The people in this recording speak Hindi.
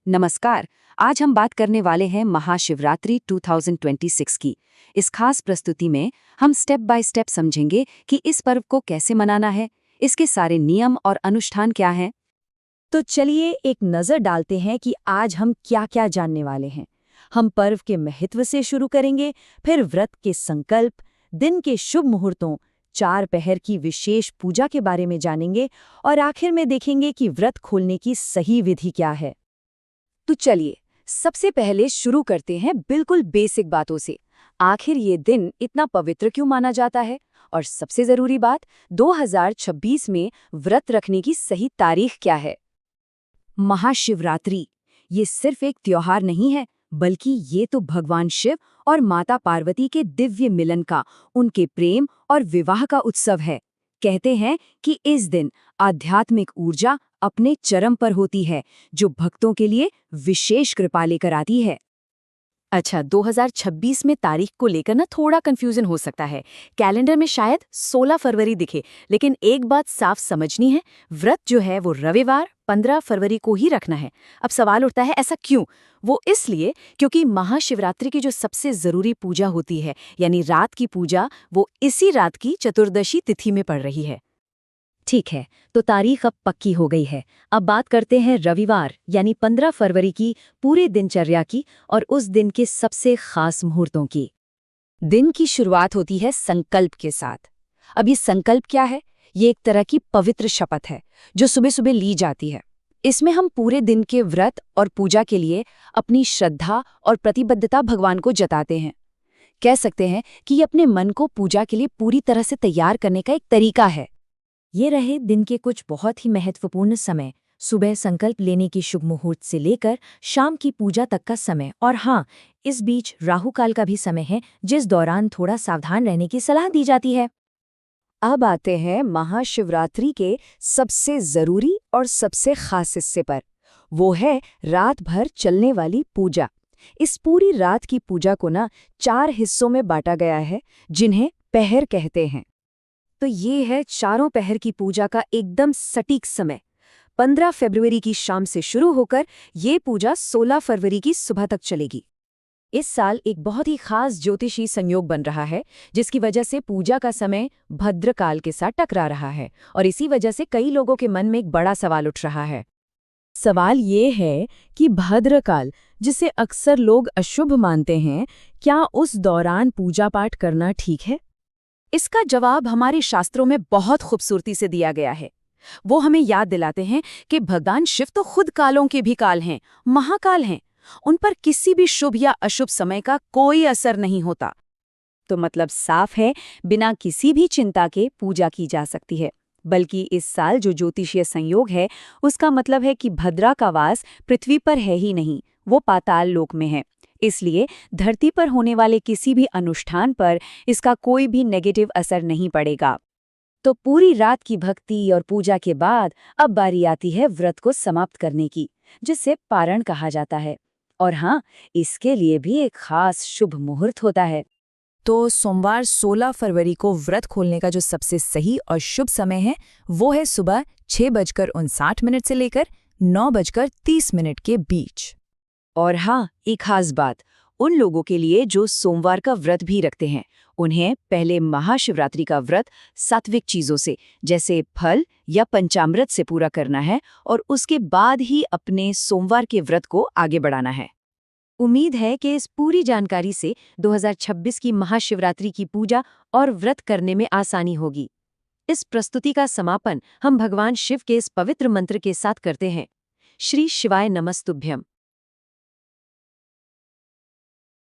नमस्कार। आज हम बात करने वाले हैं महाशिवरात्रि 2026 की। इस खास प्रस्तुति में हम स्टेप बाय स्टेप समझेंगे कि इस पर्व को कैसे मनाना है, इसके सारे नियम और अनुष्ठान क्या हैं। तो चलिए एक नज़र डालते हैं कि आज हम क्या-क्या जानने वाले हैं। हम पर्व के महत्व से शुरू करेंगे, फिर व्रत के संकल्प, दिन के शुभ मुहूर्तों, 4 पहर की विशेष पूजा के बारे में जानेंगे और आखिर में देखेंगे कि व्रत खोलने की सही विधि क्या है। तो चलिए सबसे पहले शुरू करते हैं बिल्कुल बेसिक बातों से। आखिर ये दिन इतना पवित्र क्यों माना जाता है, और सबसे जरूरी बात, 2026 में व्रत रखने की सही तारीख क्या है। महाशिवरात्रि ये सिर्फ एक त्योहार नहीं है, बल्कि ये तो भगवान शिव और माता पार्वती के दिव्य मिलन का, उनके प्रेम और विवाह का उत्सव है। कहते हैं कि इस दिन आध्यात्मिक ऊर्जा अपने चरम पर होती है, जो भक्तों के लिए विशेष कृपा लेकर आती है। अच्छा, 2026 में तारीख को लेकर ना थोड़ा कंफ्यूजन हो सकता है। कैलेंडर में शायद 16 फरवरी दिखे, लेकिन एक बात साफ समझनी है, व्रत जो है वो रविवार 15 फरवरी को ही रखना है। अब सवाल उठता है, ऐसा क्यों? वो इसलिए क्योंकि महाशिवरात्रि की जो सबसे जरूरी पूजा होती है, यानी रात की पूजा, वो इसी रात की चतुर्दशी तिथि में पड़ रही है। ठीक है, तो तारीख अब पक्की हो गई है। अब बात करते हैं रविवार यानी 15 फरवरी की पूरे दिनचर्या की और उस दिन के सबसे खास मुहूर्तों की। दिन की शुरुआत होती है संकल्प के साथ। अब ये संकल्प क्या है? ये एक तरह की पवित्र शपथ है जो सुबह सुबह ली जाती है। इसमें हम पूरे दिन के व्रत और पूजा के लिए अपनी श्रद्धा और प्रतिबद्धता भगवान को जताते हैं। कह सकते हैं कि ये अपने मन को पूजा के लिए पूरी तरह से तैयार करने का एक तरीका है। ये रहे दिन के कुछ बहुत ही महत्वपूर्ण समय, सुबह संकल्प लेने की शुभ मुहूर्त से लेकर शाम की पूजा तक का समय, और हाँ, इस बीच राहु काल का भी समय है, जिस दौरान थोड़ा सावधान रहने की सलाह दी जाती है। अब आते हैं महाशिवरात्रि के सबसे जरूरी और सबसे खास हिस्से पर। वो है रात भर चलने वाली पूजा। इस पूरी रात की पूजा को ना 4 हिस्सों में बांटा गया है, जिन्हें पहर कहते हैं। तो ये है चारों पहर की पूजा का एकदम सटीक समय। 15 फरवरी की शाम से शुरू होकर ये पूजा 16 फरवरी की सुबह तक चलेगी। इस साल एक बहुत ही खास ज्योतिषी संयोग बन रहा है, जिसकी वजह से पूजा का समय भद्रकाल के साथ टकरा रहा है, और इसी वजह से कई लोगों के मन में एक बड़ा सवाल उठ रहा है। सवाल ये है कि भद्रकाल, जिसे अक्सर लोग अशुभ मानते हैं, क्या उस दौरान पूजा पाठ करना ठीक है? इसका जवाब हमारे शास्त्रों में बहुत खूबसूरती से दिया गया है। वो हमें याद दिलाते हैं कि भगवान शिव तो खुद कालों के भी काल हैं, महाकाल हैं। उन पर किसी भी शुभ या अशुभ समय का कोई असर नहीं होता। तो मतलब साफ है, बिना किसी भी चिंता के पूजा की जा सकती है। बल्कि इस साल जो ज्योतिषीय संयोग है, उसका मतलब है कि भद्रा का वास पृथ्वी पर है ही नहीं, वो पाताल लोक में है। इसलिए धरती पर होने वाले किसी भी अनुष्ठान पर इसका कोई भी नेगेटिव असर नहीं पड़ेगा। तो पूरी रात की भक्ति और पूजा के बाद अब बारी आती है व्रत को समाप्त करने की, जिसे पारण कहा जाता है। और हाँ, इसके लिए भी एक खास शुभ मुहूर्त होता है। तो सोमवार 16 फरवरी को व्रत खोलने का जो सबसे सही और शुभ समय है, वो है सुबह 6:59 से लेकर 9:30 के बीच। और हाँ, एक खास बात, उन लोगों के लिए जो सोमवार का व्रत भी रखते हैं, उन्हें पहले महाशिवरात्रि का व्रत सात्विक चीजों से, जैसे फल या पंचामृत से पूरा करना है, और उसके बाद ही अपने सोमवार के व्रत को आगे बढ़ाना है। उम्मीद है कि इस पूरी जानकारी से 2026 की महाशिवरात्रि की पूजा और व्रत करने में आसानी होगी। इस प्रस्तुति का समापन हम भगवान शिव के इस पवित्र मंत्र के साथ करते हैं। श्री शिवाय नमस्तुभ्यम।